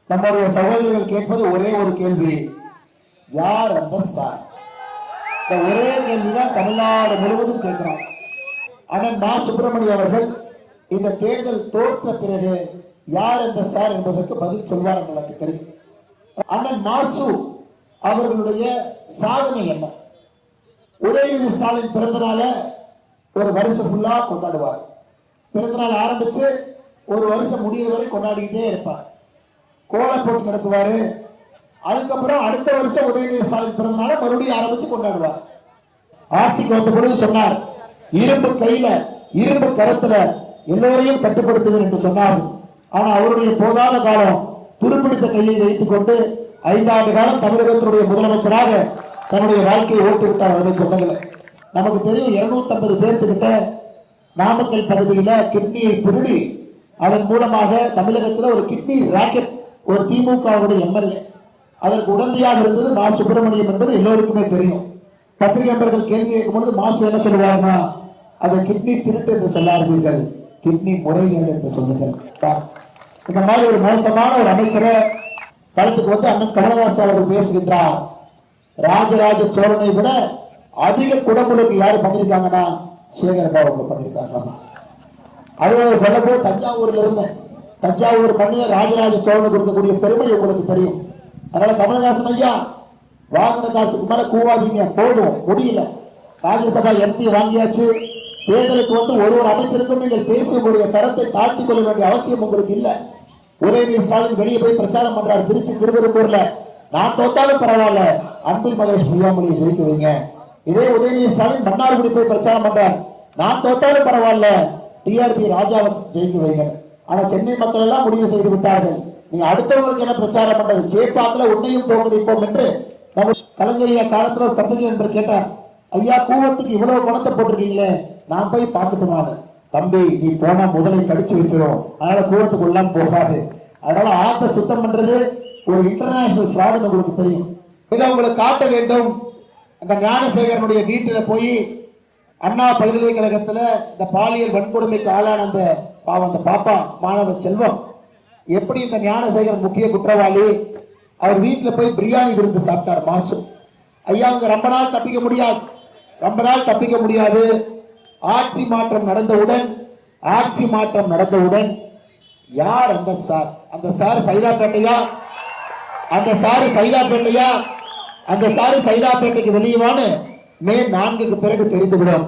நம்முடைய சகோதரர்கள் கேட்பது ஒரே ஒரு கேள்வி, யார் அந்த சார்? இந்த ஒரே கேள்விதான் தமிழ்நாடு முழுவதும் கேட்கிறார். அண்ணன் மா சுப்பிரமணியம் அவர்கள் இந்த தேர்தல் தோற்ற பிறகு யார் அந்த சார் என்பதற்கு பதில் சொல்வார் என்று எனக்கு தெரியும். அண்ணன் மாசு அவர்களுடைய சாதனை என்ன? உதயநிதி ஸ்டாலின் பிறந்தநாள ஒரு வருஷம் ஃபுல்லா கொண்டாடுவார். பிறந்தநாள் ஆரம்பிச்சு ஒரு வருஷம் முடிகிற வரை கொண்டாடிக்கிட்டே இருப்பார். கோல போட்டு நடத்துவாரு. அதுக்கப்புறம் அடுத்த வருஷம் உதயநிதி ஸ்டாலின் பிறந்தநாள மறுபடியும் ஆரம்பிச்சு கொண்டாடுவார். ஆட்சிக்கு வந்த பொழுது சொன்னார், இரும்பு கையில இரும்பு கரத்துல எல்லோரையும் கட்டுப்படுத்துவேன் என்று சொன்னார். ஆனா அவருடைய போதான காலம் துருப்பிடித்த கையை வைத்துக் கொண்டு 5 ஆண்டு காலம் தமிழகத்தினுடைய முதலமைச்சராக தன்னுடைய வாழ்க்கையை ஓட்டுவிட்டார். சொந்தங்களை நமக்கு தெரியும், 250 பேர்த்துக்கிட்ட நாமக்கல் பகுதியில கிட்னியை திருடி அதன் மூலமாக தமிழகத்தில் ஒரு கிட்னி ராக்கெட் ஒரு திமுகவுடைய எம்எல்ஏ அதற்கு உடந்தையாக இருந்தது மா சுப்பிரமணியம் என்பது எல்லோருக்குமே தெரியும். பத்திரிகை நண்பர்கள் கேள்வி கேட்கும் பொழுது மாசு என்ன சொல்லுவாருன்னா, அதை கிட்னி திருட்டு என்று சொல்லாதீர்கள், கிட்னி முறைகேடு என்று சொல்லுங்கள். இந்த மாதிரி ஒரு மோசமான ஒரு அமைச்சரை களத்துக்கு வந்து அண்ணன் கமலஹாசன் அவர்கள் பேசுகின்றார். ராஜராஜ சோழனை விட அதிக குடமுழுக்கு யாரு பண்ணிருக்காங்கன்னா சேகர் பாபு பண்ணிருக்காங்க. அதுவும் சொல்லப்போது தஞ்சாவூர்ல இருந்தேன். தஞ்சாவூர் மண்ணில் ராஜராஜ சோழனுக்கு இருக்கக்கூடிய பெருமை உங்களுக்கு தெரியும். அதனால கமலஹாசன் ஐயா, வாங்கின காசுக்கு மேல கூவாதீங்க, போதும், முடியல. ராஜ்யசபா எம்பி வாங்கியாச்சு. தேர்தலுக்கு வந்து ஒரு அமைச்சருக்கும் நீங்கள் பேசி உங்களுடைய தரத்தை தாழ்த்திக் கொள்ள வேண்டிய அவசியம் உங்களுக்கு இல்ல. உதயநிதி ஸ்டாலின் வெளியே போய் பிரச்சாரம் பண்றாரு திருச்சி திருவெரும்பூர்ல. நான் தோத்தாலும் பரவாயில்ல, அன்பில் மகேஷ் பொய்யாமொழியை ஜெயிக்க வைங்க. இதே உதயநிதி ஸ்டாலின் மன்னார்குடி போய் பிரச்சாரம் பண்றார், நான் தோத்தாலும் பரவாயில்ல, டிஆர்பி ராஜாவை ஜெயிக்க வைங்க. ஆனா சென்னை மக்கள் எல்லாம் முடிவு செய்து விட்டார்கள், நீ அடுத்தவங்களுக்கு என்ன பிரச்சாரம் பண்றது, ஜெயப்பாக்கில் உன்னையும் தோற்கடிப்போம் என்று. நம்ம கலைஞரையா காலத்துல ஒரு பத்திரிகை நண்பர் கேட்டார், ஐயா கூவத்துக்கு இவ்வளவு குணத்தை போட்டிருக்கீங்களே, நான் போய் பார்த்துட்டுமானு. தம்பி, நீ போனா முதலை கடிச்சு வச்சிரும், அதனால கூவத்துக்குள்ளாம் போகாது. அதனால ஆத்த சுத்தம் பண்றது ஒரு இன்டர்நேஷனல் ஃப்ராடு உங்களுக்கு தெரியும். இதை உங்களுக்கு காட்ட வேண்டும். அந்த ஞானசேகரனுடைய வீட்டுல போய் அண்ணா பல்கலைக்கழகத்துல இந்த பாலியல் வன்கொடுமைக்கு ஆளான அந்த பாப்பா மாணவ செல்வம் எப்படி இந்த ஞானசேகரன் முக்கிய குற்றவாளி, அவர் வீட்டுல போய் பிரியாணி விருந்து சாப்பிட்டார் மாசு. ஐயா, அவங்க ரொம்ப நாள் தப்பிக்க முடியாது, ரொம்ப நாள் தப்பிக்க முடியாது. ஆட்சி மாற்றம் நடந்தவுடன் யார் அந்த சார்? அந்த சார் சைதாப்பேட்டையா? அந்த சாரு சைதாப்பேட்டையா? அந்த சாரு சைதாப்பேட்டைக்கு வெளியவான்னு மே 4க்கு பிறகு தெரிந்துவிடும்.